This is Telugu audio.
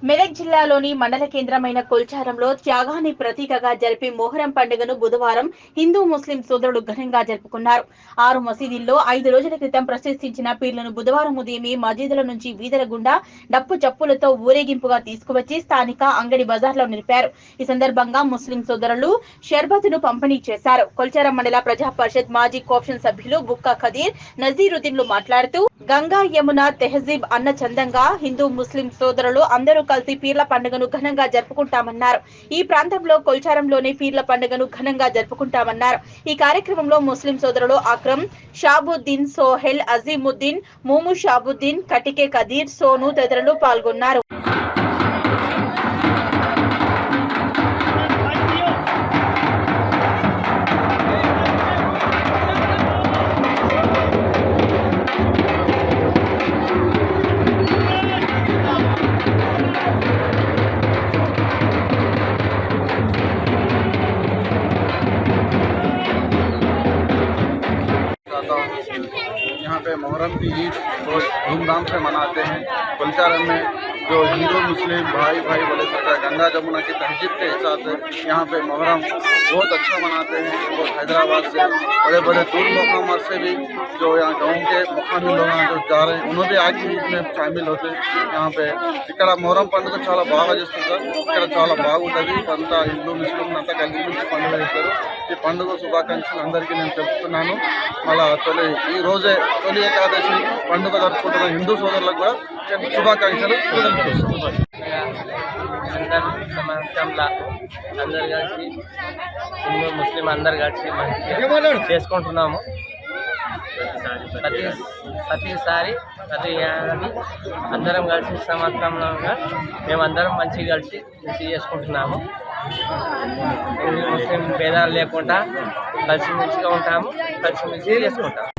మెదక్ జిల్లాలోని మండల కేంద్రమైన కొల్చారంలో త్యాగాన్ని ప్రతీకగా జరిపే మొహరం పండుగను బుధవారం హిందూ ముస్లిం సోదరులు ఘనంగా జరుపుకున్నారు. 6 మసీదుల్లో 5 రోజుల క్రితం ప్రతిష్ఠించిన పీర్లను బుధవారం ఉదయమే మసీదుల నుంచి వీధుల గుండా డప్పు చప్పులతో ఊరేగింపుగా తీసుకువచ్చి స్థానిక అంగడి బజార్లో నిలిపారు. ఈ సందర్భంగా ముస్లిం సోదరులు షర్బతును పంపిణీ చేశారు. కొల్చారం మండల ప్రజా పరిషత్ మాజీ కోఆప్షన్ సభ్యులు బుక్కా ఖదీర్ నజీరుద్దీన్లు మాట్లాడుతూ గంగా యమున తెహజీబ్ అన్న చందంగా హిందూ ముస్లిం సోదరులు అందరూ కలిసి పీర్ల పండుగను ఘనంగా జరుపుకుంటామన్నారు. ఈ ప్రాంతంలో కొల్చారంలోని పీర్ల పండుగను ఘనంగా జరుపుకుంటామన్నారు. ఈ కార్యక్రమంలో ముస్లిం సోదరులు అక్రమ్, షాబుద్దీన్, సోహెల్, అజీముద్దీన్, మూము షాబుద్దీన్, కటికే ఖదీర్, సోను తదితరులు పాల్గొన్నారు. यहाँ पे मुहर्रम की ईद बहुत धूमधाम से मनाते हैं। कोल्चारम में जो हिंदू मुस्लिम भाई भाई बोले सकता है, गंगा जमुना की तहजीब के हिसाब से यहाँ पे मुहर्रम बहुत अच्छा मनाते हैं। और हैदराबाद से बड़े बड़े दूर मुकामात से भी जो यहाँ गाँव के मुकामी लोग जो जा रहे हैं उन्होंने भी आज की ईद में शामिल होते हैं। यहाँ पे ఇక్కడ మొహరం పండుగ చాలా బాగా చేస్తారు. ఇక్కడ చాలా బాగుంటుంది. అంతా హిందూ ముస్లిం అంతా కలిసి పండుగ చేస్తారు. ఈ పండుగ శుభాకాంక్షలు అందరికీ నేను చెప్తున్నాను. మళ్ళా ఈ రోజే తొలి ఏకాదశి పండుగ జరుపుకుంటున్న హిందూ సోదరులకు కూడా శుభాకాంక్షలు తెలియజేస్తున్నాను. అందరు కలిసి హిందూ ముస్లిం అందరు కలిసి మంచిగా చేసుకుంటున్నాము. ప్రతి ఏడాది అందరం కలిసి సంవత్సరంలో మేమందరం మంచిగా కలిసి చేసుకుంటున్నాము. ముస్లిం భేదాలు లేకుండా కలిసిమెలిసిగా ఉంటాము, కలిసిమెలిసి చేసుకుంటాము.